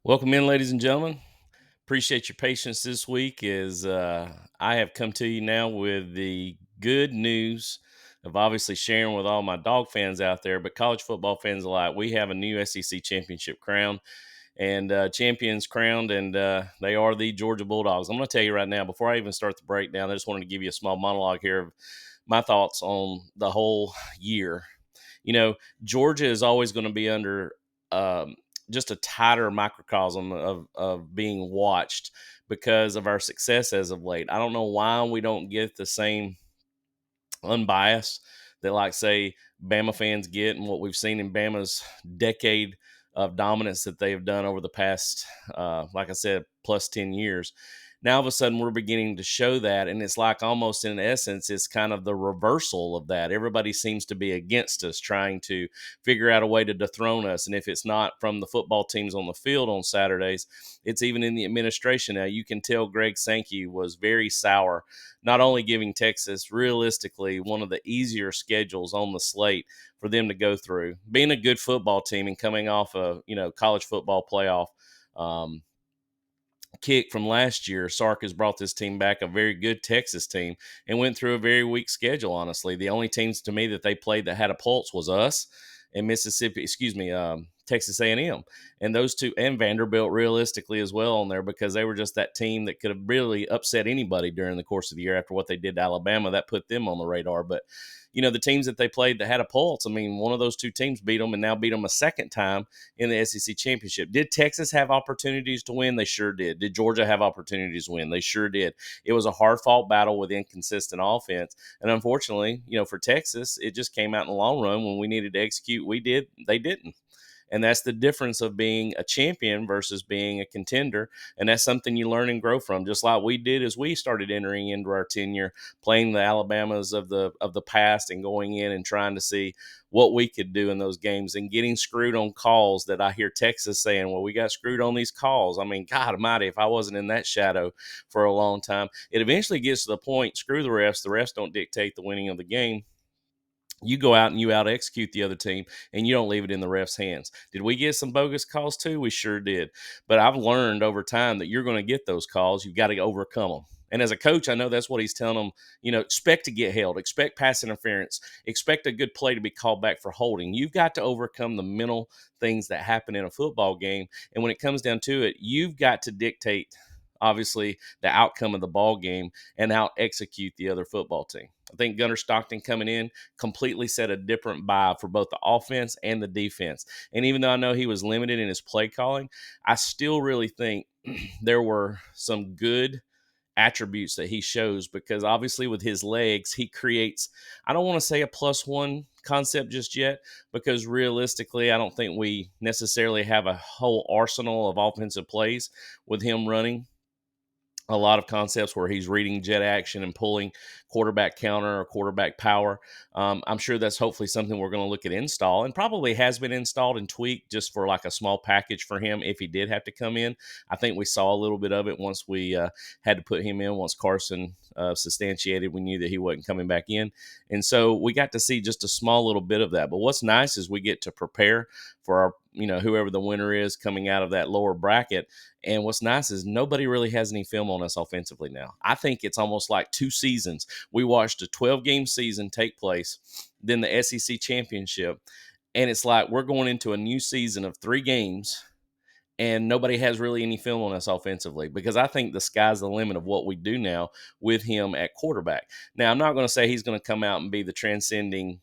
Welcome in, ladies and gentlemen. Appreciate your patience this week as I have come to you now with the good news of obviously sharing with all my dog fans out there, but college football fans alike. We have a new SEC championship crown and champions crowned, and they are the Georgia Bulldogs. I'm going to tell you right now, before I even start the breakdown, I just wanted to give you a small monologue here of my thoughts on the whole year. You know, Georgia is always going to be under just a tighter microcosm of being watched because of our success as of late. I don't know why we don't get the same unbiased that, like, say, Bama fans get and what we've seen in Bama's decade of dominance that they've done over the past, like I said, plus 10 years. Now, all of a sudden, we're beginning to show that. And it's like almost in essence, it's kind of the reversal of that. Everybody seems to be against us, trying to figure out a way to dethrone us. And if it's not from the football teams on the field on Saturdays, it's even in the administration. Now, you can tell Greg Sankey was very sour, not only giving Texas realistically one of the easier schedules on the slate for them to go through, being a good football team and coming off a college football playoff kick from last year. Sark has brought this team back, a very good Texas team, and went through a very weak schedule. Honestly, the only teams to me that they played that had a pulse was us and Mississippi. Texas A&M, and those two, and Vanderbilt realistically as well on there, because they were just that team that could have really upset anybody during the course of the year after what they did to Alabama. That put them on the radar. But the teams that they played that had a pulse, I mean, one of those two teams beat them and now beat them a second time in the SEC championship. Did Texas have opportunities to win? They sure did. Did Georgia have opportunities to win? They sure did. It was a hard fought battle with inconsistent offense. And unfortunately, for Texas, it just came out in the long run when we needed to execute. We did. They didn't. And that's the difference of being a champion versus being a contender. And that's something you learn and grow from, just like we did as we started entering into our tenure, playing the Alabamas of the past and going in and trying to see what we could do in those games and getting screwed on calls that I hear Texas saying, well, we got screwed on these calls. I mean, God almighty, if I wasn't in that shadow for a long time, it eventually gets to the point, screw the refs. The refs don't dictate the winning of the game. You go out and you out execute the other team, and you don't leave it in the ref's hands. Did we get some bogus calls too? We sure did. But I've learned over time that you're going to get those calls. You've got to overcome them. And as a coach, I know that's what he's telling them. Expect to get held, expect pass interference, expect a good play to be called back for holding. You've got to overcome the mental things that happen in a football game. And when it comes down to it, you've got to dictate, obviously, the outcome of the ball game and out execute the other football team. I think Gunnar Stockton coming in completely set a different vibe for both the offense and the defense. And even though I know he was limited in his play calling, I still really think there were some good attributes that he shows, because obviously with his legs, he creates, I don't want to say a +1 concept just yet, because realistically, I don't think we necessarily have a whole arsenal of offensive plays with him running a lot of concepts where he's reading jet action and pulling quarterback counter or quarterback power. I'm sure that's hopefully something we're going to look at install, and probably has been installed and tweaked just for like a small package for him if he did have to come in. I think we saw a little bit of it once we had to put him in, once Carson substantiated we knew that he wasn't coming back in. And so we got to see just a small little bit of that. But what's nice is we get to prepare for our, whoever the winner is coming out of that lower bracket. And what's nice is nobody really has any film on us offensively now. I think it's almost like 2 seasons. We watched a 12-game season take place, then the SEC championship, and it's like we're going into a new season of 3 games, and nobody has really any film on us offensively, because I think the sky's the limit of what we do now with him at quarterback. Now, I'm not going to say he's going to come out and be the transcending,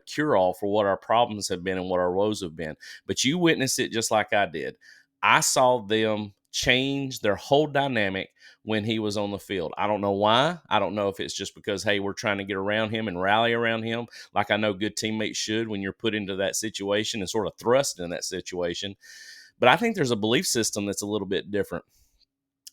cure-all for what our problems have been and what our woes have been, but you witnessed it just like I did. I saw them change their whole dynamic when he was on the field. I don't know why. I don't know if it's just because, hey, we're trying to get around him and rally around him, like I know good teammates should when you're put into that situation and sort of thrust in that situation. But I think there's a belief system that's a little bit different.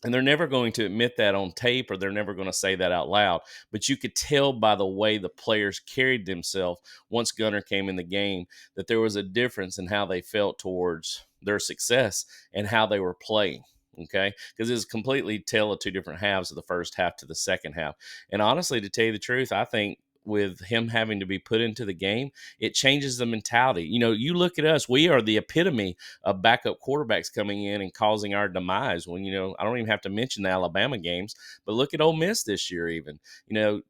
And they're never going to admit that on tape, or they're never going to say that out loud. But you could tell by the way the players carried themselves once Gunnar came in the game that there was a difference in how they felt towards their success and how they were playing. Okay, because it's completely tale of 2 different halves of the first half to the second half. And honestly, to tell you the truth, I think with him having to be put into the game, it changes the mentality. You look at us, we are the epitome of backup quarterbacks coming in and causing our demise. When, I don't even have to mention the Alabama games, but look at Ole Miss this year even.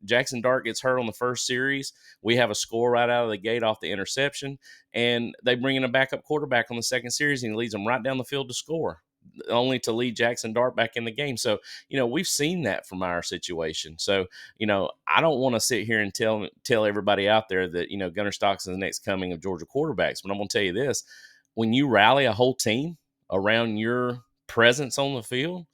Jackson Dart gets hurt on the first series. We have a score right out of the gate off the interception, and they bring in a backup quarterback on the second series, and he leads them right down the field to score, only to lead Jackson Dart back in the game. So, we've seen that from our situation. So, I don't want to sit here and tell everybody out there that, Gunnar Stockton is the next coming of Georgia quarterbacks. But I'm going to tell you this: when you rally a whole team around your presence on the field,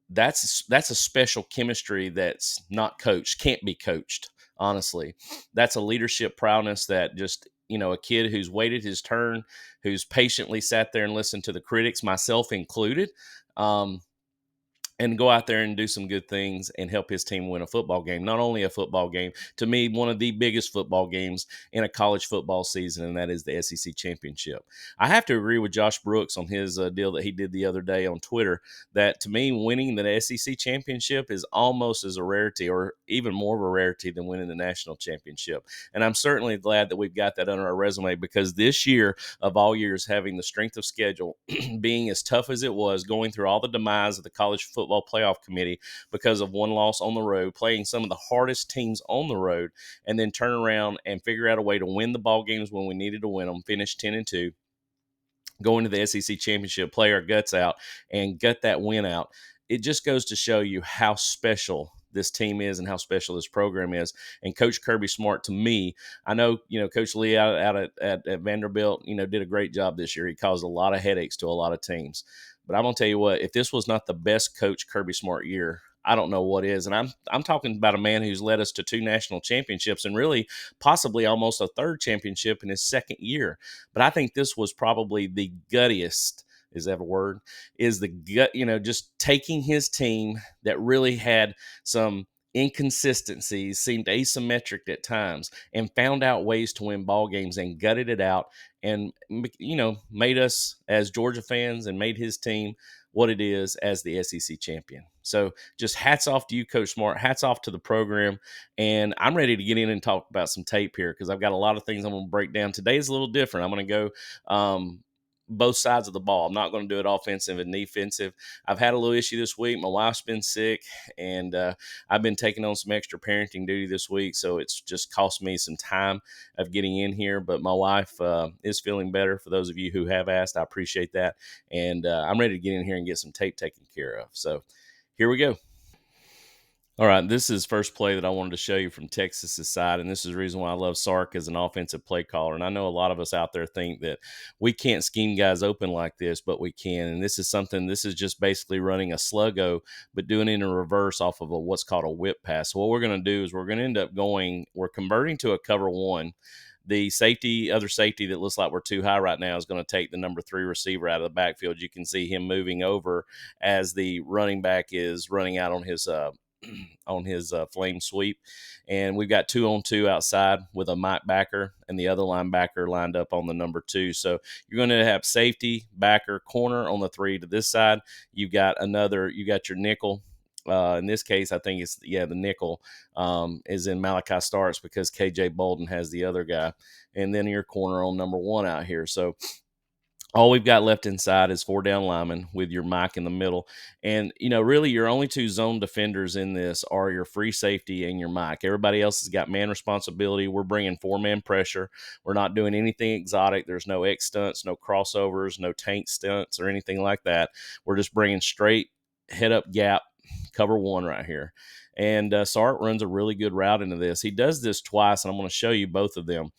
that's a special chemistry that's not coached, can't be coached. Honestly, that's a leadership prowess that just, a kid who's waited his turn, who's patiently sat there and listened to the critics, myself included, and go out there and do some good things and help his team win a football game. Not only a football game, to me, one of the biggest football games in a college football season, and that is the SEC championship. I have to agree with Josh Brooks on his deal that he did the other day on Twitter, that to me, winning the SEC championship is almost as a rarity, or even more of a rarity, than winning the national championship. And I'm certainly glad that we've got that under our resume, because this year of all years, having the strength of schedule being as tough as it was, going through all the demise of the college football playoff committee because of one loss on the road, playing some of the hardest teams on the road, and then turn around and figure out a way to win the ball games when we needed to win them, finish 10-2, go into the SEC championship, play our guts out, and gut that win out. It just goes to show you how special this team is and how special this program is. And Coach Kirby Smart, to me, I know, Coach Lee out at Vanderbilt, did a great job this year. He caused a lot of headaches to a lot of teams. But I'm going to tell you what, if this was not the best Coach Kirby Smart year, I don't know what is. And I'm talking about a man who's led us to 2 national championships, and really possibly almost a 3rd championship in his 2nd year. But I think this was probably the guttiest, is that a word? Is the gut, just taking his team that really had some inconsistencies, seemed asymmetric at times, and found out ways to win ball games and gutted it out, and, made us as Georgia fans and made his team what it is as the SEC champion. So just hats off to you, Coach Smart. Hats off to the program. And I'm ready to get in and talk about some tape here, because I've got a lot of things I'm going to break down. Today is a little different. I'm going to go both sides of the ball. I'm not going to do it offensive and defensive. I've had a little issue this week. My wife's been sick, and I've been taking on some extra parenting duty this week, so it's just cost me some time of getting in here. But my wife is feeling better. For those of you who have asked, I appreciate that. And I'm ready to get in here and get some tape taken care of. So here we go. All right, this is first play that I wanted to show you from Texas's side, and this is the reason why I love Sark as an offensive play caller. And I know a lot of us out there think that we can't scheme guys open like this, but we can. And this is just basically running a sluggo, but doing it in reverse off of what's called a whip pass. So what we're going to do is we're converting to a cover 1. The other safety that looks like we're too high right now is going to take the number 3 receiver out of the backfield. You can see him moving over as the running back is running out on his flame sweep. And we've got 2-on-2 outside with a Mike backer and the other linebacker lined up on the number 2. So you're going to have safety, backer, corner on the 3 to this side. You got your nickel. In this case, I think it's the nickel is in Malaki Starks, because KJ Bolden has the other guy. And then your corner on number 1 out here. So all we've got left inside is 4 down linemen with your Mike in the middle. And, really your only 2 zone defenders in this are your free safety and your Mike. Everybody else has got man responsibility. We're bringing 4-man pressure. We're not doing anything exotic. There's no X stunts, no crossovers, no tank stunts or anything like that. We're just bringing straight head up gap, cover 1 right here. And Sark runs a really good route into this. He does this twice, and I'm going to show you both of them.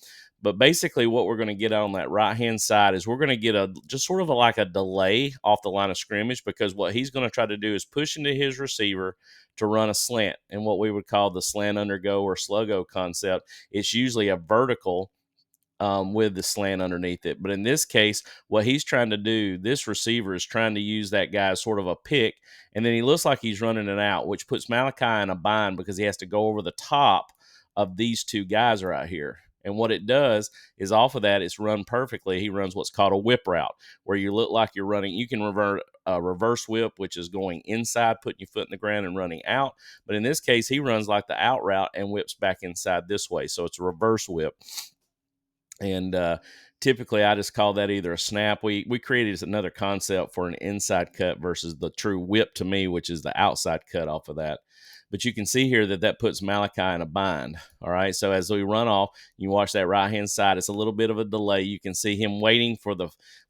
But basically what we're going to get on that right-hand side is we're going to get just sort of like a delay off the line of scrimmage, because what he's going to try to do is push into his receiver to run a slant, and what we would call the slant undergo or sluggo concept. It's usually a vertical with the slant underneath it. But in this case, what he's trying to do, this receiver is trying to use that guy as sort of a pick, and then he looks like he's running it out, which puts Malaki in a bind because he has to go over the top of these 2 guys right here. And what it does is off of that, it's run perfectly. He runs what's called a whip route, where you look like you're running. You can revert a reverse whip, which is going inside, putting your foot in the ground and running out. But in this case, he runs like the out route and whips back inside this way. So it's a reverse whip. And typically, I just call that either a snap. We created another concept for an inside cut versus the true whip to me, which is the outside cut off of that. But you can see here that puts Malaki in a bind. All right. So as we run off, you watch that right-hand side. It's a little bit of a delay. You can see him waiting for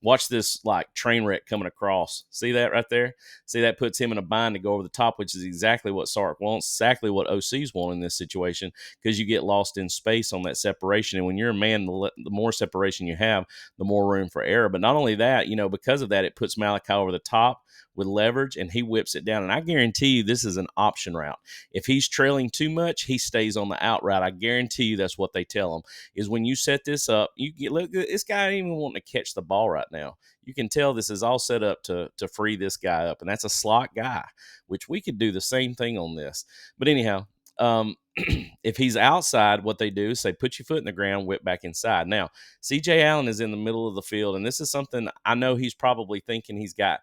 watch this like train wreck coming across. See that right there? See, that puts him in a bind to go over the top, which is exactly what Sark wants, exactly what OCs want in this situation, because you get lost in space on that separation. And when you're a man, the more separation you have, the more room for error. But not only that, because of that, it puts Malaki over the top with leverage, and he whips it down. And I guarantee you this is an option route. If he's trailing too much, he stays on the out route. I guarantee you that's what they tell him, is when you set this up, look, this guy ain't even wanting to catch the ball right now. You can tell this is all set up to free this guy up, and that's a slot guy, which we could do the same thing on this. But anyhow, if he's outside, what they do is they put your foot in the ground, whip back inside. Now, C.J. Allen is in the middle of the field, and this is something I know he's probably thinking he's got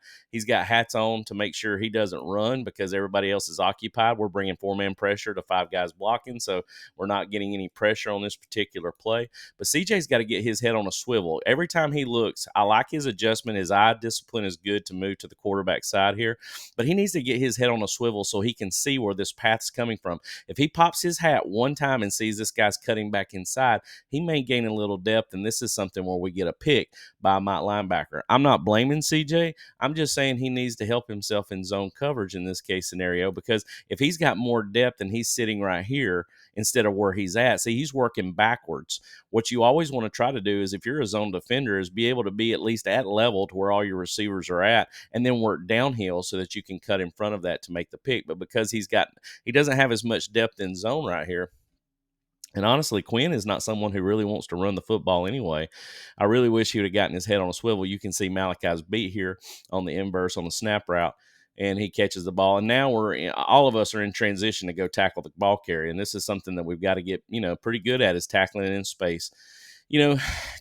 hats on to make sure he doesn't run because everybody else is occupied. We're bringing 4-man pressure to 5 guys blocking, so we're not getting any pressure on this particular play. But C.J.'s got to get his head on a swivel. Every time he looks, I like his adjustment. His eye discipline is good to move to the quarterback side here, but he needs to get his head on a swivel so he can see where this path's coming from. If he pops his hat one time and sees this guy's cutting back inside, he may gain a little depth, and this is something where we get a pick by a Mike linebacker. I'm not blaming CJ. I'm just saying he needs to help himself in zone coverage in this case scenario, because if he's got more depth and he's sitting right here instead of where he's at, see, he's working backwards. What you always want to try to do is, if you're a zone defender, is be able to be at least at level to where all your receivers are at, and then work downhill so that you can cut in front of that to make the pick. But because he doesn't have as much depth in zone right here. And honestly, Quinn is not someone who really wants to run the football anyway. I really wish he would have gotten his head on a swivel. You can see Malachi's beat here on the inverse on the snap route, and he catches the ball. And now all of us are in transition to go tackle the ball carrier. And this is something that we've got to get, pretty good at, is tackling it in space.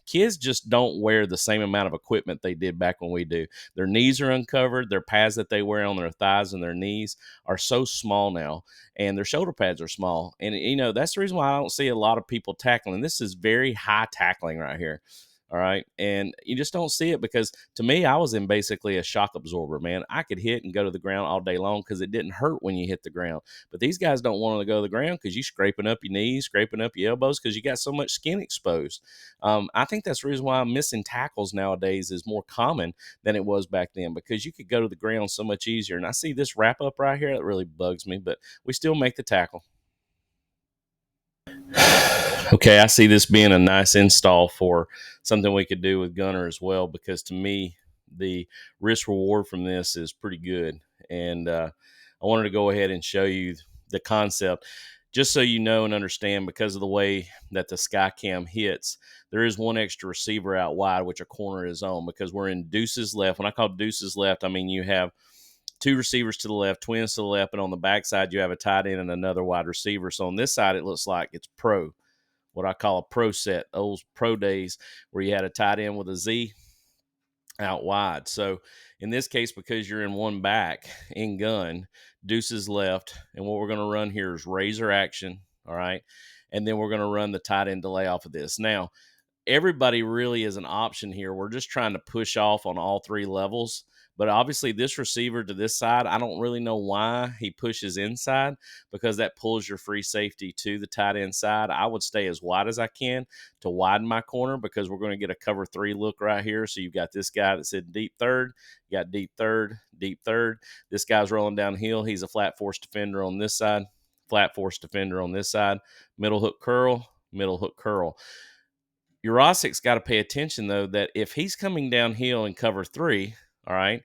Kids just don't wear the same amount of equipment they did back when we do. Their knees are uncovered. Their pads that they wear on their thighs and their knees are so small now, and their shoulder pads are small. And, that's the reason why I don't see a lot of people tackling. This is very high tackling right here. All right. And you just don't see it, because to me, I was in basically a shock absorber, man. I could hit and go to the ground all day long because it didn't hurt when you hit the ground. But these guys don't want to go to the ground because you're scraping up your knees, scraping up your elbows because you got so much skin exposed. I think that's the reason why missing tackles nowadays is more common than it was back then, because you could go to the ground so much easier. And I see this wrap up right here. That really bugs me, but we still make the tackle. Okay, I see this being a nice install for something we could do with Gunner as well, because to me, the risk reward from this is pretty good. And I wanted to go ahead and show you the concept, just so you know and understand, because of the way that the sky cam hits, there is one extra receiver out wide, which a corner is on, because we're in deuces left. When I call deuces left, I mean you have 2 receivers to the left, twins to the left, and on the backside you have a tight end and another wide receiver. So on this side, it looks like it's pro, what I call a pro set, those pro days where you had a tight end with a Z out wide. So in this case, because you're in one back in gun, deuces left, and what we're going to run here is razor action, all right? And then we're going to run the tight end delay off of this. Now, everybody really is an option here. We're just trying to push off on all 3 levels. But obviously this receiver to this side, I don't really know why he pushes inside, because that pulls your free safety to the tight end side. I would stay as wide as I can to widen my corner, because we're going to get a cover 3 look right here. So you've got this guy that's in deep third. You got deep third, deep third. This guy's rolling downhill. He's a flat force defender on this side, flat force defender on this side, middle hook curl, middle hook curl. Jurasic's got to pay attention, though, that if he's coming downhill in cover 3, all right,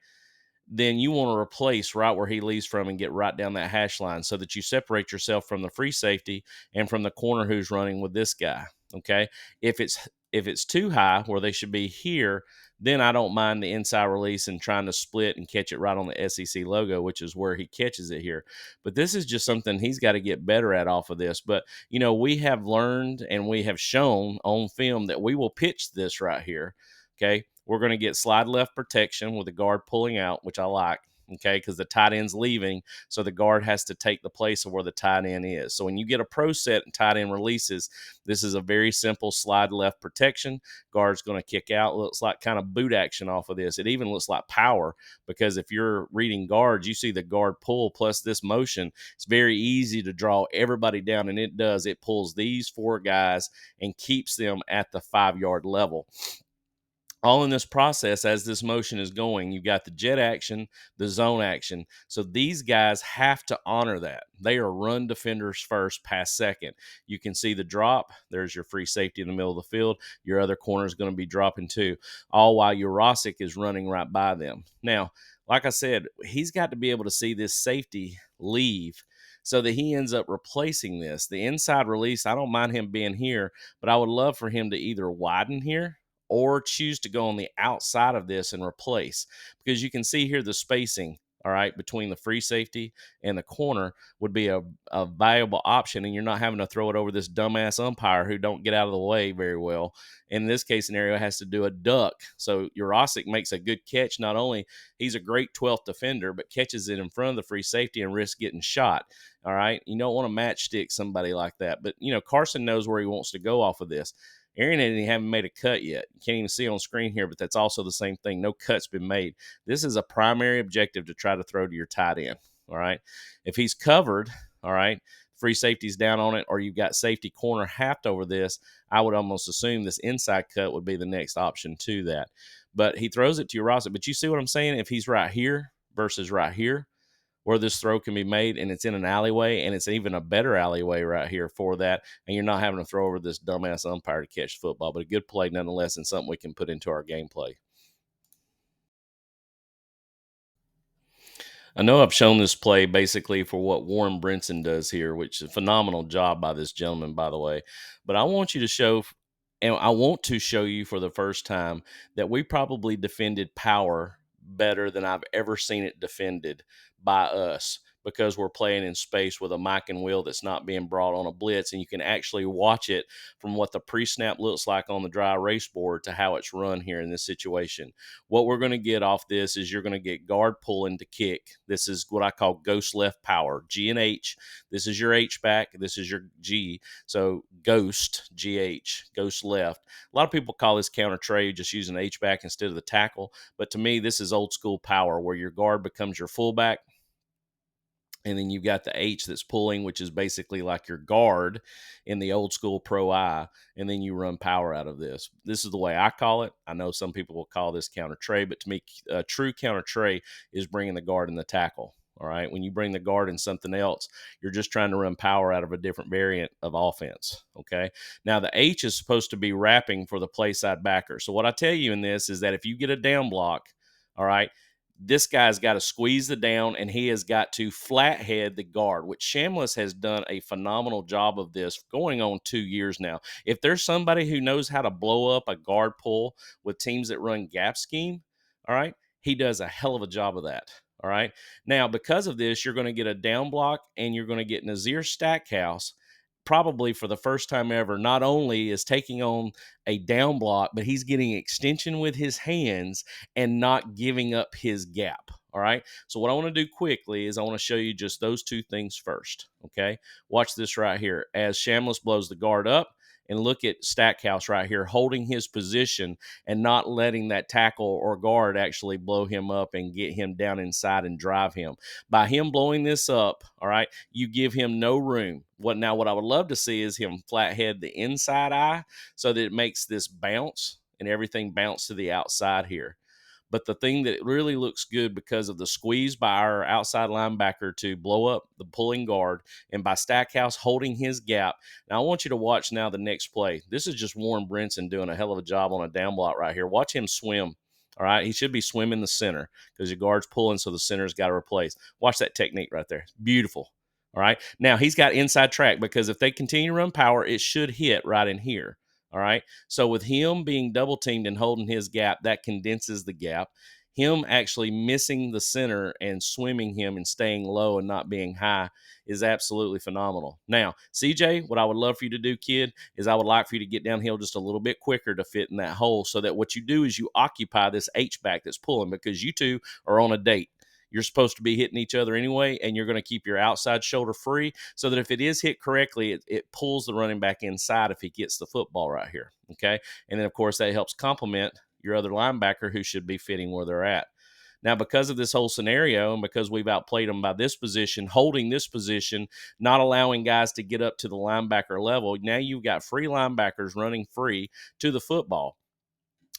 then you want to replace right where he leaves from and get right down that hash line, so that you separate yourself from the free safety and from the corner who's running with this guy, okay? If it's too high where they should be here, then I don't mind the inside release and trying to split and catch it right on the SEC logo, which is where he catches it here. But this is just something he's got to get better at off of this. But, we have learned and we have shown on film that we will pitch this right here. Okay. We're going to get slide left protection with the guard pulling out, which I like. Okay, because the tight end's leaving, so the guard has to take the place of where the tight end is. So when you get a pro set and tight end releases, this is a very simple slide left protection. Guard's going to kick out. Looks like kind of boot action off of this. It even looks like power, because if you're reading guards, you see the guard pull plus this motion. It's very easy to draw everybody down, and it does. It pulls these 4 guys and keeps them at the 5-yard level. All in this process, as this motion is going, you've got the jet action, the zone action. So these guys have to honor that. They are run defenders first, pass second. You can see the drop. There's your free safety in the middle of the field. Your other corner is going to be dropping too, all while Jurasic is running right by them. Now, like I said, he's got to be able to see this safety leave so that he ends up replacing this. The inside release, I don't mind him being here, but I would love for him to either widen here or choose to go on the outside of this and replace, because you can see here the spacing, all right, between the free safety and the corner would be a viable option, and you're not having to throw it over this dumbass umpire who don't get out of the way very well. In this case scenario, has to do a duck. So Jurasic makes a good catch. Not only he's a great 12th defender, but catches it in front of the free safety and risks getting shot. All right, you don't want to matchstick somebody like that. But Carson knows where he wants to go off of this. Aaron haven't made a cut yet. You can't even see on screen here, but that's also the same thing. No cut's been made. This is a primary objective to try to throw to your tight end, all right? If he's covered, all right, free safety's down on it, or you've got safety corner halved over this, I would almost assume this inside cut would be the next option to that. But he throws it to Jurasic. But you see what I'm saying? If he's right here versus right here, where this throw can be made, and it's in an alleyway, and it's even a better alleyway right here for that, and you're not having to throw over this dumbass umpire to catch the football. But a good play nonetheless, and something we can put into our gameplay. I know I've shown this play basically for what Warren Brinson does here, which is a phenomenal job by this gentleman, by the way. But I want you to show, and I want to show you for the first time, that we probably defended power better than I've ever seen it defended by us, because we're playing in space with a mic and wheel that's not being brought on a blitz, and you can actually watch it from what the pre-snap looks like on the dry erase board to how it's run here in this situation. What we're going to get off this is you're going to get guard pulling to kick. This is what I call ghost left power, G and H. This is your H back. This is your G. So ghost, GH, ghost left. A lot of people call this counter Trey, just using H back instead of the tackle. But to me, this is old school power, where your guard becomes your fullback. And then you've got the H that's pulling, which is basically like your guard in the old school pro I. And then you run power out of this. This is the way I call it. I know some people will call this counter Trey, but to me, a true counter Trey is bringing the guard in the tackle. All right. When you bring the guard in something else, you're just trying to run power out of a different variant of offense. Okay. Now, the H is supposed to be wrapping for the play side backer. So what I tell you in this is that if you get a down block, all right, this guy's got to squeeze the down, and he has got to flathead the guard, which Shamlis has done a phenomenal job of this going on 2 years now. If there's somebody who knows how to blow up a guard pull with teams that run gap scheme, all right, he does a hell of a job of that. All right. Now, because of this, you're going to get a down block, and you're going to get Nazir Stackhouse, probably for the first time ever, not only is taking on a down block, but he's getting extension with his hands and not giving up his gap. All right. So what I want to do quickly is I want to show you just those two things first. Okay. Watch this right here as Shamlis blows the guard up. And look at Stackhouse right here holding his position and not letting that tackle or guard actually blow him up and get him down inside and drive him. By him blowing this up, all right, you give him no room. What I would love to see is him flathead the inside eye so that it makes this bounce and everything bounce to the outside here. But the thing that really looks good because of the squeeze by our outside linebacker to blow up the pulling guard, and by Stackhouse holding his gap. Now, I want you to watch now the next play. This is just Warren Brinson doing a hell of a job on a down block right here. Watch him swim. All right, he should be swimming the center because your guard's pulling, so the center's got to replace. Watch that technique right there. Beautiful. All right, now he's got inside track because if they continue to run power, it should hit right in here. All right. So with him being double teamed and holding his gap, that condenses the gap. Him actually missing the center and swimming him and staying low and not being high is absolutely phenomenal. Now, CJ, what I would love for you to do, kid, is I would like for you to get downhill just a little bit quicker to fit in that hole, so that what you do is you occupy this H back that's pulling, because you two are on a date. You're supposed to be hitting each other anyway, and you're going to keep your outside shoulder free, so that if it is hit correctly, it pulls the running back inside if he gets the football right here. Okay. And then, of course, that helps complement your other linebacker who should be fitting where they're at. Now, because of this whole scenario, and because we've outplayed them by this position, holding this position, not allowing guys to get up to the linebacker level, now you've got free linebackers running free to the football.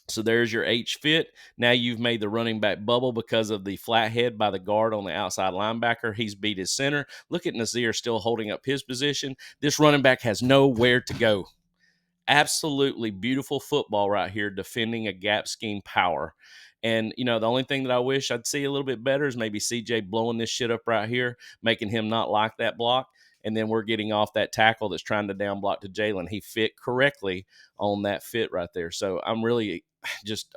So there's your H fit. Now you've made the running back bubble because of the flat head by the guard on the outside linebacker. He's beat his center. Look at Nazir still holding up his position. This running back has nowhere to go. Absolutely beautiful football right here, defending a gap scheme power. And, the only thing that I wish I'd see a little bit better is maybe CJ blowing this shit up right here, making him not like that block. And then we're getting off that tackle that's trying to down block to Jalon. He fit correctly on that fit right there. So I'm really just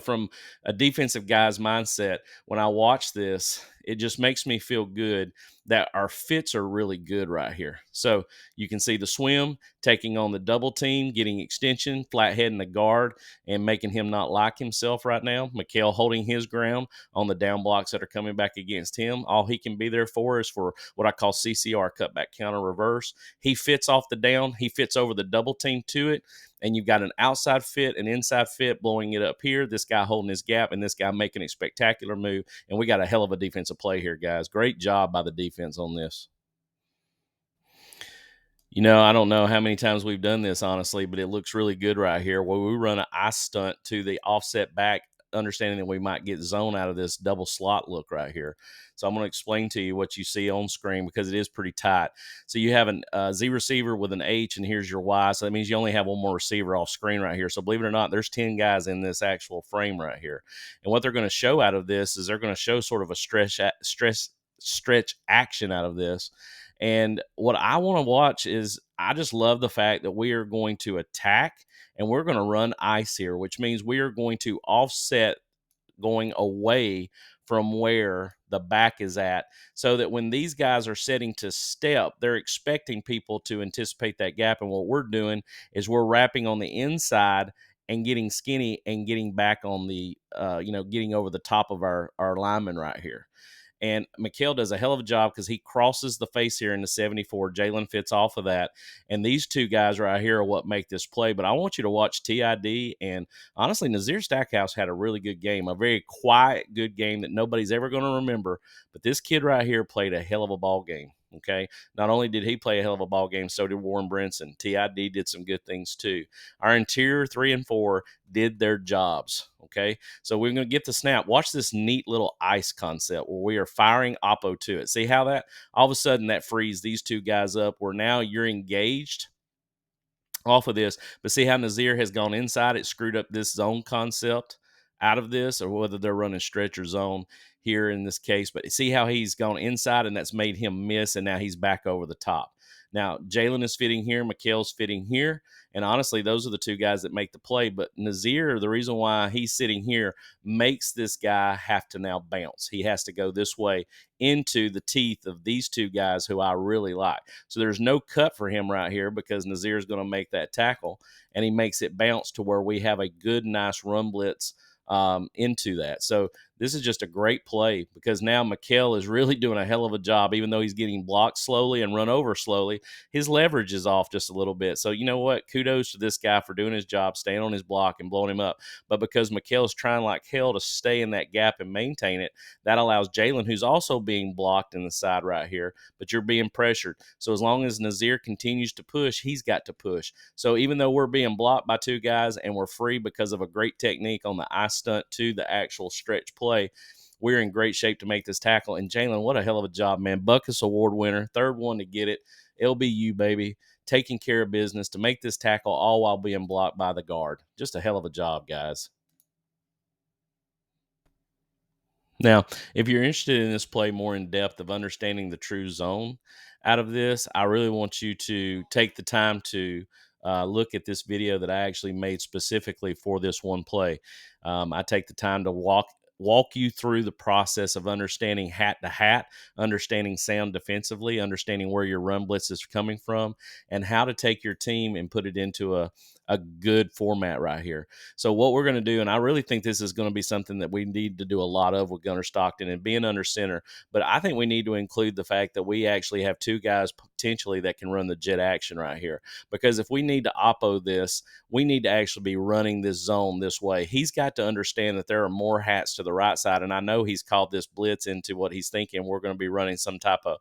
from a defensive guy's mindset, when I watch this, it just makes me feel good that our fits are really good right here. So you can see the swim taking on the double team, getting extension, flathead in the guard, and making him not like himself right now. Mykel holding his ground on the down blocks that are coming back against him. All he can be there for is for what I call CCR, cutback counter reverse. He fits off the down. He fits over the double team to it. And you've got an outside fit, an inside fit, blowing it up here. This guy holding his gap, and this guy making a spectacular move. And we got a hell of a defensive play here, guys. Great job by the defense on this. I don't know how many times we've done this, honestly, but it looks really good right here where we run an eye stunt to the offset back, understanding that we might get zone out of this double slot look right here. So I'm going to explain to you what you see on screen, because it is pretty tight. So you have a Z receiver with an H, and here's your Y. So that means you only have one more receiver off screen right here. So believe it or not, there's 10 guys in this actual frame right here. And what they're going to show out of this is they're going to show sort of a stretch action out of this. And what I want to watch is, I just love the fact that we are going to attack and we're going to run ice here, which means we are going to offset going away from where the back is at, so that when these guys are setting to step, they're expecting people to anticipate that gap. And what we're doing is we're wrapping on the inside and getting skinny and getting back on the, getting over the top of our lineman right here. And Mykel does a hell of a job because he crosses the face here in the 74. Jalon fits off of that. And these two guys right here are what make this play. But I want you to watch TID. And honestly, Nazir Stackhouse had a really good game, a very quiet, good game that nobody's ever going to remember. But this kid right here played a hell of a ball game. Okay. Not only did he play a hell of a ball game, so did Warren Brinson. TID did some good things too. Our interior 3 and 4 did their jobs. Okay. So we're going to get the snap. Watch this neat little ice concept where we are firing oppo to it. See how that all of a sudden that frees these two guys up, where now you're engaged off of this. But see how Nazir has gone inside? It screwed up this zone concept out of this, or whether they're running stretch or zone here in this case. But see how he's gone inside, and that's made him miss, and now he's back over the top. Now, Jalon is fitting here. Mykel's fitting here. And honestly, those are the two guys that make the play. But Nazir, the reason why he's sitting here, makes this guy have to now bounce. He has to go this way into the teeth of these two guys who I really like. So there's no cut for him right here, because Nazir is going to make that tackle, and he makes it bounce to where we have a good, nice run blitz into that. So this is just a great play, because now Mykel is really doing a hell of a job. Even though he's getting blocked slowly and run over slowly, his leverage is off just a little bit. So you know what? Kudos to this guy for doing his job, staying on his block and blowing him up. But because Mykel is trying like hell to stay in that gap and maintain it, that allows Jalon, who's also being blocked in the side right here, but you're being pressured. So as long as Nazir continues to push, he's got to push. So even though we're being blocked by two guys and we're free because of a great technique on the eye stunt to the actual stretch play, we're in great shape to make this tackle. And Jalon, what a hell of a job, man. Buckus Award winner, third one to get it. LBU, baby, taking care of business to make this tackle, all while being blocked by the guard. Just a hell of a job, guys. Now, if you're interested in this play more in depth of understanding the true zone out of this, I really want you to take the time to look at this video that I actually made specifically for this one play. I take the time to walk you through the process of understanding hat to hat, understanding sound defensively, understanding where your run blitz is coming from, and how to take your team and put it into a good format right here. So what we're going to do, and I really think this is going to be something that we need to do a lot of with Gunner Stockton and being under center, but I think we need to include the fact that we actually have two guys potentially that can run the jet action right here. Because if we need to oppo this, we need to actually be running this zone this way. He's got to understand that there are more hats to the right side, and I know he's called this blitz into what he's thinking. We're going to be running some type of,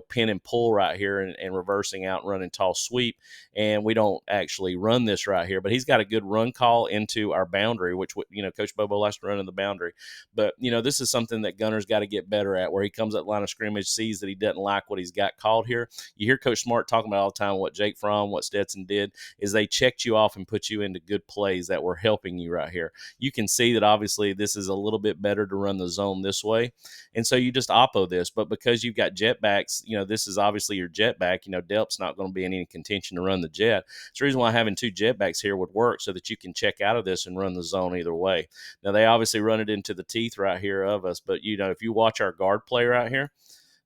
pin and pull right here and reversing out and running tall sweep, and we don't actually run this right here. But he's got a good run call into our boundary, which, Coach Bobo likes to run in the boundary. But, this is something that Gunner's got to get better at, where he comes at line of scrimmage, sees that he doesn't like what he's got called here. You hear Coach Smart talking about all the time what Jake Fromm, what Stetson did, is they checked you off and put you into good plays that were helping you right here. You can see that obviously this is a little bit better to run the zone this way. And so you just oppo this. But because you've got jetbacks, this is obviously your jetback. Delp's not going to be in any contention to run the jet. It's the reason why having two jetbacks here would work, so that you can check out of this and run the zone either way. Now, they obviously run it into the teeth right here of us, but, if you watch our guard play right here,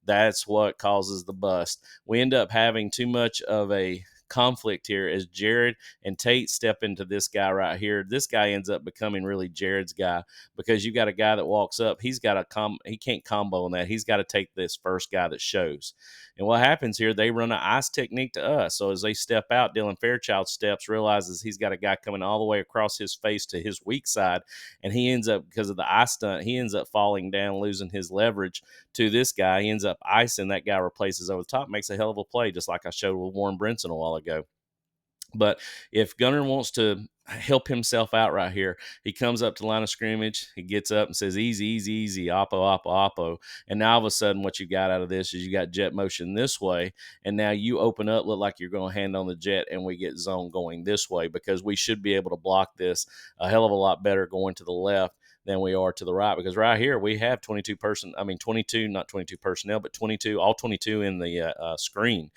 that's what causes the bust. We end up having too much of a conflict here as Jared and Tate step into this guy right here. This guy ends up becoming really Jared's guy, because you got a guy that walks up. He can't combo on that. He's got to take this first guy that shows. And what happens here, they run an ice technique to us. So as they step out, Dylan Fairchild steps, realizes he's got a guy coming all the way across his face to his weak side. And he ends up, because of the ice stunt, he ends up falling down, losing his leverage to this guy. He ends up icing. That guy replaces over the top, makes a hell of a play, just like I showed with Warren Brinson a while ago. But if Gunner wants to help himself out right here, he comes up to the line of scrimmage, he gets up and says, easy, easy, easy, oppo, oppo, oppo. And now all of a sudden what you got out of this is you got jet motion this way, and now you open up, look like you're going to hand on the jet, and we get zone going this way, because we should be able to block this a hell of a lot better going to the left than we are to the right, because right here we have 22, not 22 personnel, but 22, all 22 in the screen.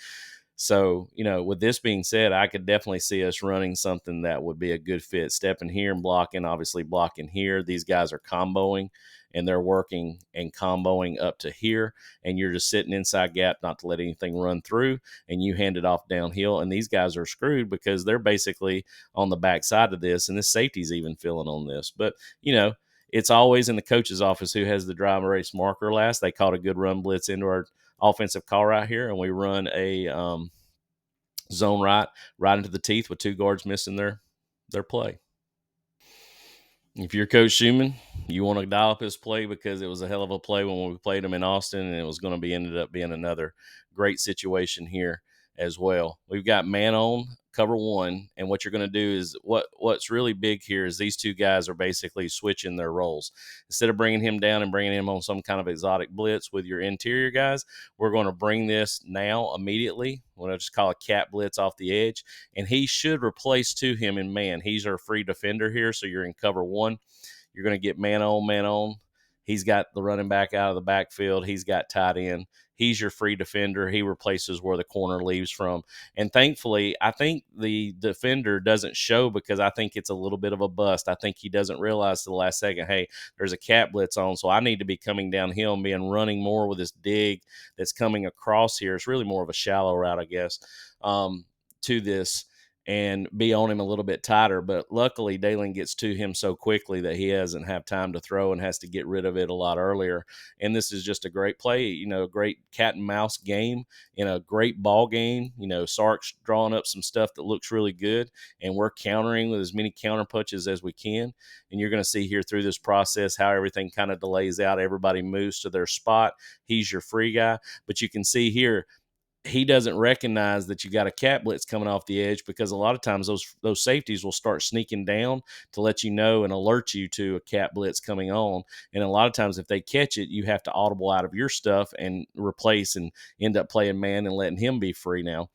So, with this being said, I could definitely see us running something that would be a good fit. Stepping here and blocking, obviously blocking here. These guys are comboing, and they're working and comboing up to here. And you're just sitting inside gap, not to let anything run through, and you hand it off downhill. And these guys are screwed because they're basically on the backside of this, and this safety's even feeling on this. But, it's always in the coach's office who has the drive race marker last. They caught a good run blitz into our offensive call right here, and we run a zone right into the teeth with two guards missing their play. If you're Coach Schuman, you want to dial up his play, because it was a hell of a play when we played him in Austin, and it was going to be ended up being another great situation here as well. We've got man on cover one, and what you're going to do is what's really big here is these two guys are basically switching their roles. Instead of bringing him down and bringing him on some kind of exotic blitz with your interior guys, we're going to bring this now immediately. We're going to just call a cat blitz off the edge, and he should replace to him in man. He's our free defender here, so you're in cover one. You're going to get man on, man on. He's got the running back out of the backfield. He's got tight end. He's your free defender. He replaces where the corner leaves from. And thankfully, I think the defender doesn't show, because I think it's a little bit of a bust. I think he doesn't realize to the last second, hey, there's a cat blitz on, so I need to be coming downhill and being running more with this dig that's coming across here. It's really more of a shallow route, I guess, to this, and be on him a little bit tighter. But luckily, Dalen gets to him so quickly that he doesn't have time to throw and has to get rid of it a lot earlier. And this is just a great play, a great cat and mouse game in a great ball game. Sark's drawing up some stuff that looks really good, and we're countering with as many counter punches as we can. And you're going to see here through this process how everything kind of delays out. Everybody moves to their spot. He's your free guy. But you can see here, he doesn't recognize that you got a cat blitz coming off the edge, because a lot of times those safeties will start sneaking down to let you know and alert you to a cat blitz coming on. And a lot of times if they catch it, you have to audible out of your stuff and replace and end up playing man and letting him be free now.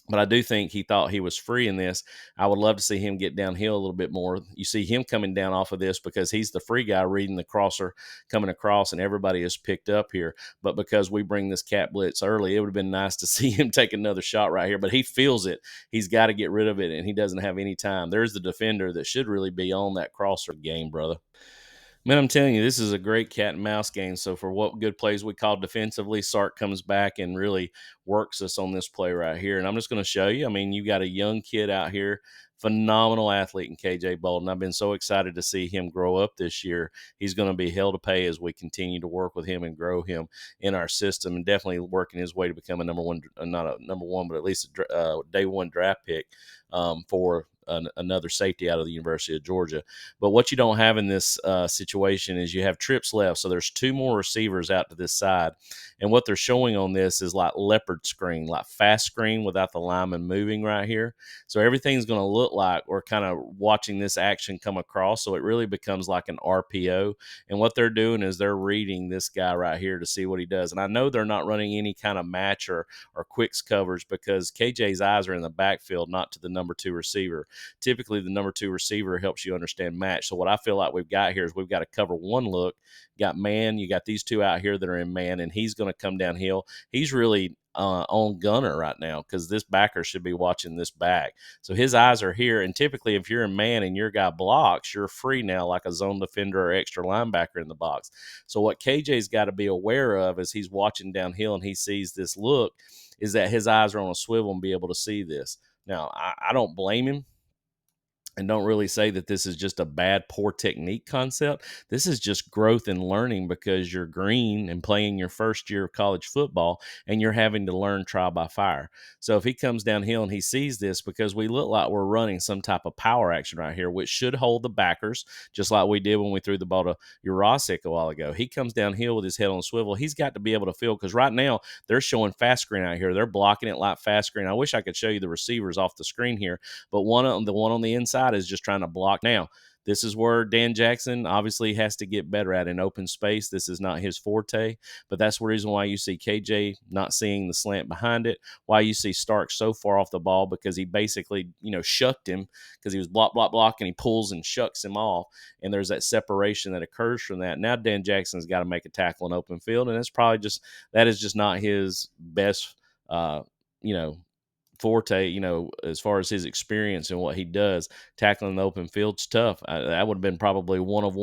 But I do think he thought he was free in this. I would love to see him get downhill a little bit more. You see him coming down off of this because he's the free guy reading the crosser coming across, and everybody is picked up here. But because we bring this cat blitz early, it would have been nice to see him take another shot right here. But he feels it. He's got to get rid of it, and he doesn't have any time. There's the defender that should really be on that crosser game, brother. Man, I'm telling you, this is a great cat and mouse game. So for what good plays we call defensively, Sark comes back and really works us on this play right here. And I'm just going to show you. I mean, you got a young kid out here, phenomenal athlete in KJ Bolden. I've been so excited to see him grow up this year. He's going to be hell to pay as we continue to work with him and grow him in our system, and definitely working his way to become a number one, not a number one, but at least a day one draft pick for another safety out of the University of Georgia. But what you don't have in this situation is you have trips left. So there's two more receivers out to this side. And what they're showing on this is like leopard screen, like fast screen without the lineman moving right here. So everything's going to look like we're kind of watching this action come across. So it really becomes like an RPO. And what they're doing is they're reading this guy right here to see what he does. And I know they're not running any kind of match or quicks covers because KJ's eyes are in the backfield, not to the number two receiver. Typically the number two receiver helps you understand match. So what I feel like we've got here is we've got to cover one look. You got man, you got these two out here that are in man, and he's going to come downhill. He's really on gunner right now because this backer should be watching this back. So his eyes are here, and typically if you're a man and your guy blocks, you're free now like a zone defender or extra linebacker in the box. So what KJ's got to be aware of as he's watching downhill and he sees this look is that his eyes are on a swivel and be able to see this. Now, I don't blame him, and don't really say that this is just a bad, poor technique concept. This is just growth and learning because you're green and playing your first year of college football and you're having to learn trial by fire. So if he comes downhill and he sees this, because we look like we're running some type of power action right here, which should hold the backers, just like we did when we threw the ball to Urasic a while ago. He comes downhill with his head on a swivel. He's got to be able to feel, because right now they're showing fast screen out here. They're blocking it like fast screen. I wish I could show you the receivers off the screen here, but the one on the inside is just trying to block. Now, this is where Dan Jackson obviously has to get better at in open space. This is not his forte, but that's the reason why you see KJ not seeing the slant behind it, why you see Stark so far off the ball, because he basically, shucked him because he was block, and he pulls and shucks him off, and there's that separation that occurs from that. Now Dan Jackson's got to make a tackle in open field, and that is just not his best, you know, forte, as far as his experience and what he does. Tackling the open field's tough. That would have been probably one of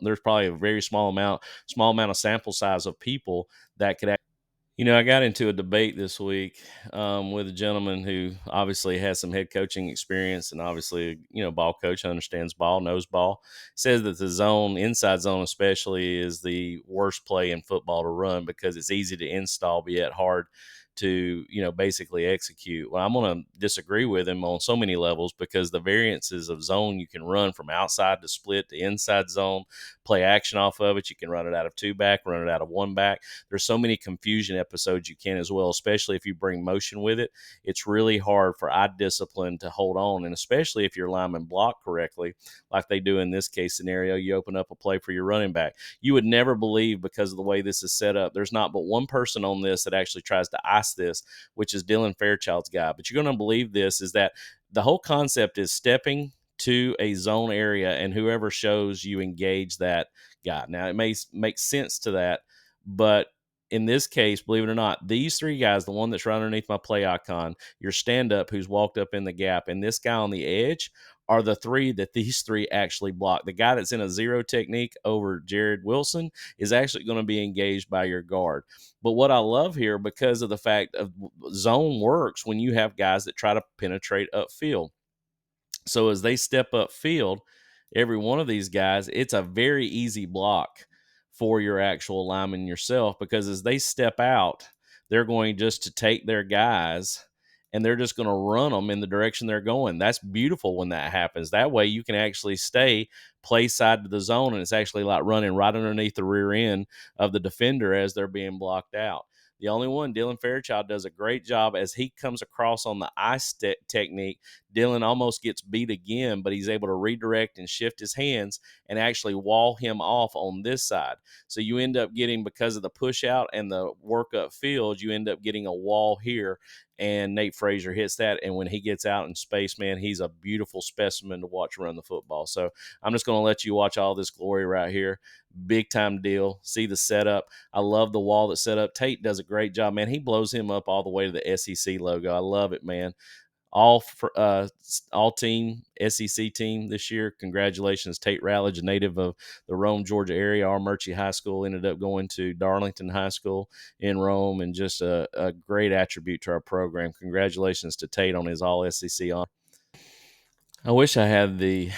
there's probably a very small amount of sample size of people that could. I got into a debate this week with a gentleman who obviously has some head coaching experience and obviously, ball coach, understands ball, knows ball. Says that the zone, inside zone especially, is the worst play in football to run because it's easy to install, but yet hard to, basically execute. Well, I'm going to disagree with him on so many levels because the variances of zone you can run from outside to split to inside zone, play action off of it. You can run it out of two back, run it out of one back. There's so many confusion episodes you can as well, especially if you bring motion with it. It's really hard for eye discipline to hold on, and especially if your linemen block correctly, like they do in this case scenario, you open up a play for your running back. You would never believe, because of the way this is set up, there's not but one person on this that actually tries to ice this, which is Dylan Fairchild's guy. But you're going to believe this is that the whole concept is stepping to a zone area, and whoever shows you engage that guy. Now, it may make sense to that, but in this case, believe it or not, these three guys, the one that's right underneath my play icon, your stand-up who's walked up in the gap, and this guy on the edge are the three that these three actually block. The guy that's in a zero technique over Jared Wilson is actually going to be engaged by your guard. But what I love here, because of the fact of zone works when you have guys that try to penetrate upfield. So as they step upfield, every one of these guys, it's a very easy block for your actual lineman yourself, because as they step out, they're going just to take their guys and they're just going to run them in the direction they're going. That's beautiful when that happens. That way you can actually stay play side to the zone, and it's actually like running right underneath the rear end of the defender as they're being blocked out. The only one, Dylan Fairchild, does a great job as he comes across on the ice technique. Dylan almost gets beat again, but he's able to redirect and shift his hands and actually wall him off on this side. So you end up getting, because of the push out and the work up field, you end up getting a wall here, and Nate Frazier hits that. And when he gets out in space, man, he's a beautiful specimen to watch run the football. So I'm just going to let you watch all this glory right here. Big time deal. See the setup. I love the wall that's set up. Tate does a great job, man. He blows him up all the way to the SEC logo. I love it, man. All team SEC team this year. Congratulations, Tate Rowledge, a native of the Rome, Georgia area. Our Murchie High School ended up going to Darlington High School in Rome, and just a great attribute to our program. Congratulations to Tate on his all SEC honor. I wish I had the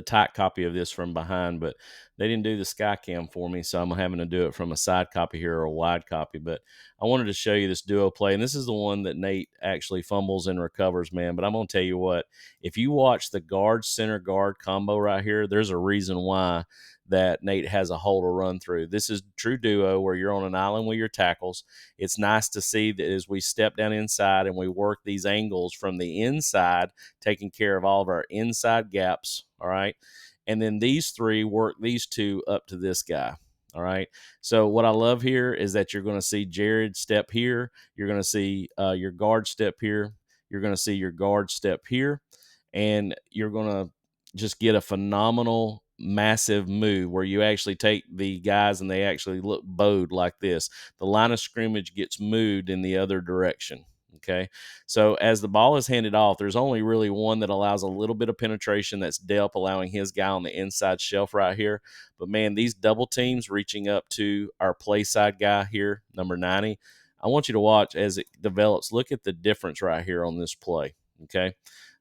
tight copy of this from behind, but they didn't do the sky cam for me, so I'm having to do it from a side copy here or a wide copy. But I wanted to show you this duo play, and this is the one that Nate actually fumbles and recovers, man. But I'm going to tell you what, if you watch the guard center guard combo right here, there's a reason why that Nate has a hole to run through. This is true duo where you're on an island with your tackles. It's nice to see that as we step down inside and we work these angles from the inside, taking care of all of our inside gaps, all right? And then these three work these two up to this guy, all right? So what I love here is that you're going to see Jared step here. You're going to see your guard step here. You're going to see your guard step here. And you're going to just get a phenomenal, massive move where you actually take the guys and they actually look bowed like this. The line of scrimmage gets moved in the other direction. Okay, so as the ball is handed off, there's only really one that allows a little bit of penetration. That's Delp allowing his guy on the inside shelf right here. But, man, these double teams reaching up to our play side guy here, number 90, I want you to watch as it develops. Look at the difference right here on this play, okay?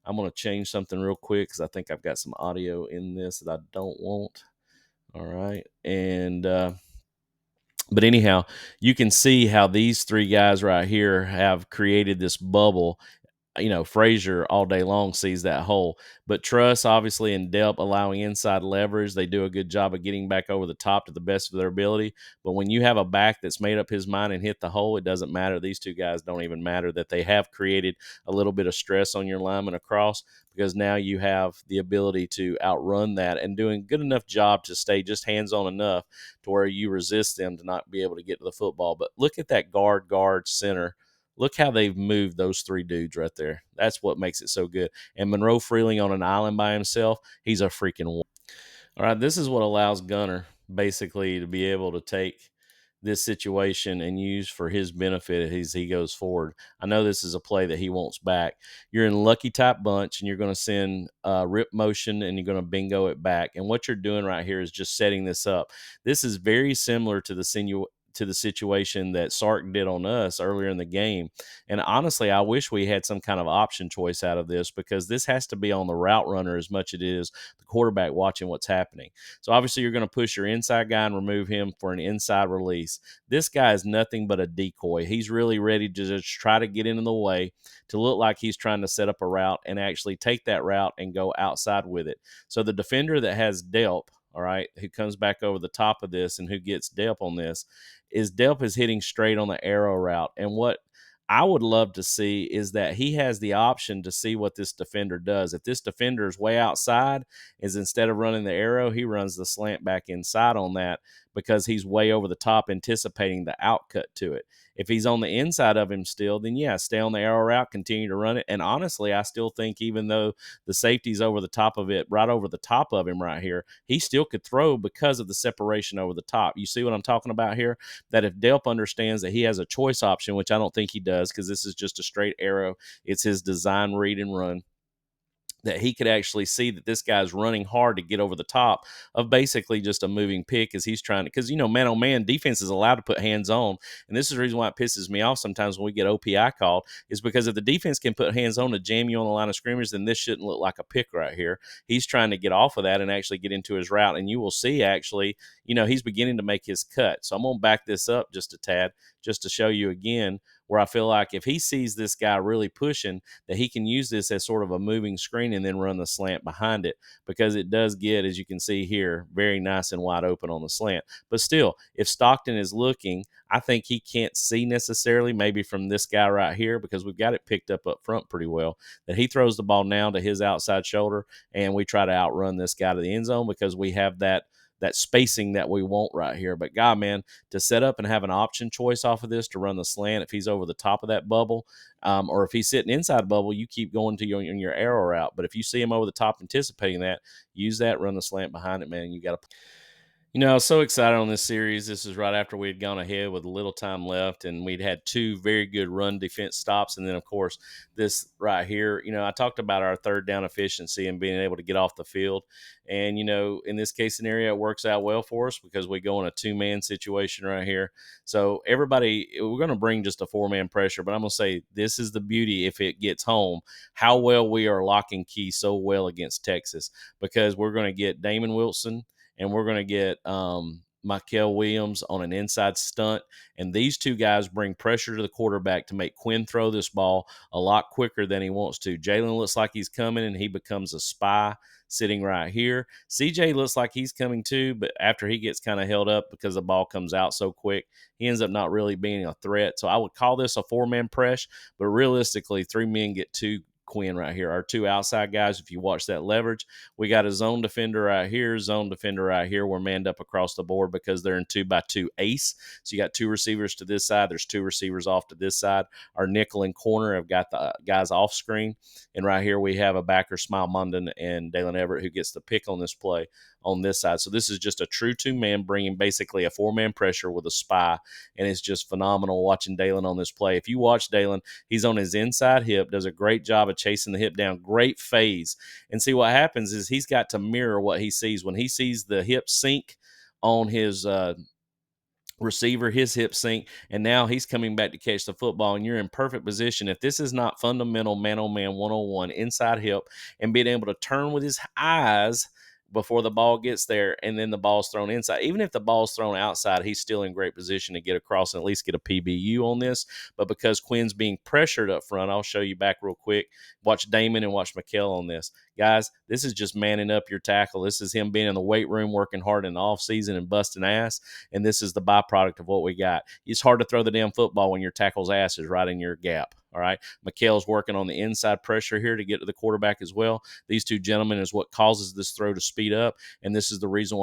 I'm going to change something real quick because I think I've got some audio in this that I don't want. All right, and but anyhow, you can see how these three guys right here have created this bubble. You know, Frazier all day long sees that hole. But Truss, obviously, and Delp allowing inside leverage. They do a good job of getting back over the top to the best of their ability. But when you have a back that's made up his mind and hit the hole, it doesn't matter. These two guys don't even matter. That they have created a little bit of stress on your lineman across, because now you have the ability to outrun that and doing a good enough job to stay just hands-on enough to where you resist them to not be able to get to the football. But look at that guard, center. Look how they've moved those three dudes right there. That's what makes it so good. And Monroe Freeling on an island by himself, he's a freaking one. All right, this is what allows Gunner basically to be able to take this situation and use for his benefit as he goes forward. I know this is a play that he wants back. You're in lucky type bunch, and you're going to send rip motion, and you're going to bingo it back. And what you're doing right here is just setting this up. This is very similar to the situation that Sark did on us earlier in the game. And honestly, I wish we had some kind of option choice out of this, because this has to be on the route runner as much as it is the quarterback watching what's happening. So obviously you're going to push your inside guy and remove him for an inside release. This guy is nothing but a decoy. He's really ready to just try to get into the way to look like he's trying to set up a route and actually take that route and go outside with it. So the defender that has Delp, all right, who comes back over the top of this and who gets Delp on this, is Delp is hitting straight on the arrow route. And what I would love to see is that he has the option to see what this defender does. If this defender is way outside, is instead of running the arrow, he runs the slant back inside on that, because he's way over the top anticipating the outcut to it. If he's on the inside of him still, then yeah, stay on the arrow route, continue to run it. And honestly, I still think even though the safety's over the top of it, right over the top of him right here, he still could throw because of the separation over the top. You see what I'm talking about here? That if Delp understands that he has a choice option, which I don't think he does, because this is just a straight arrow, it's his design, read, and run, that he could actually see that this guy's running hard to get over the top of basically just a moving pick as he's trying to, because, you know, man on man, defense is allowed to put hands on. And this is the reason why it pisses me off sometimes when we get OPI called, is because if the defense can put hands on to jam you on the line of scrimmage, then this shouldn't look like a pick right here. He's trying to get off of that and actually get into his route. And you will see actually, you know, he's beginning to make his cut. So I'm going to back this up just a tad, just to show you again where I feel like if he sees this guy really pushing, that he can use this as sort of a moving screen and then run the slant behind it, because it does get, as you can see here, very nice and wide open on the slant. But still, if Stockton is looking, I think he can't see necessarily, maybe from this guy right here, because we've got it picked up front pretty well, that he throws the ball now to his outside shoulder, and we try to outrun this guy to the end zone because we have that spacing that we want right here. But God, man, to set up and have an option choice off of this to run the slant if he's over the top of that bubble, or if he's sitting inside the bubble, you keep going to your arrow route. But if you see him over the top anticipating that, use that, run the slant behind it, man. You got to. I was so excited on this series. This was right after we had gone ahead with a little time left, and we'd had two very good run defense stops. And then, of course, this right here, I talked about our third down efficiency and being able to get off the field. And, in this case scenario, it works out well for us because we go in a two-man situation right here. So everybody, we're going to bring just a four-man pressure, but I'm going to say this is the beauty if it gets home, how well we are locking key so well against Texas, because we're going to get Damon Wilson, and we're going to get Mykel Williams on an inside stunt. And these two guys bring pressure to the quarterback to make Quinn throw this ball a lot quicker than he wants to. Jalon looks like he's coming, and he becomes a spy sitting right here. CJ looks like he's coming too, but after he gets kind of held up because the ball comes out so quick, he ends up not really being a threat. So I would call this a four-man press, but realistically, three men get two Quinn right here. Our two outside guys, if you watch that leverage, we got a zone defender right here, zone defender right here. We're manned up across the board because they're in 2x2 ace. So you got two receivers to this side. There's two receivers off to this side. Our nickel and corner have got the guys off screen. And right here we have a backer, Smile Munden, and Dalen Everett, who gets the pick on this play on this side. So this is just a true two-man bringing basically a four-man pressure with a spy, and it's just phenomenal watching Dalen on this play. If you watch Dalen, he's on his inside hip, does a great job of chasing the hip down, great phase. And see, what happens is he's got to mirror what he sees. When he sees the hip sink on his receiver, his hip sink, and now he's coming back to catch the football, and you're in perfect position. If this is not fundamental man-on-man 101 inside hip and being able to turn with his eyes before the ball gets there, and then the ball's thrown inside. Even if the ball's thrown outside, he's still in great position to get across and at least get a PBU on this. But because Quinn's being pressured up front, I'll show you back real quick. Watch Damon and watch Mykel on this. Guys, this is just manning up your tackle. This is him being in the weight room, working hard in the offseason and busting ass, and this is the byproduct of what we got. It's hard to throw the damn football when your tackle's ass is right in your gap. All right. Mykel's working on the inside pressure here to get to the quarterback as well. These two gentlemen is what causes this throw to speed up, and this is the reason why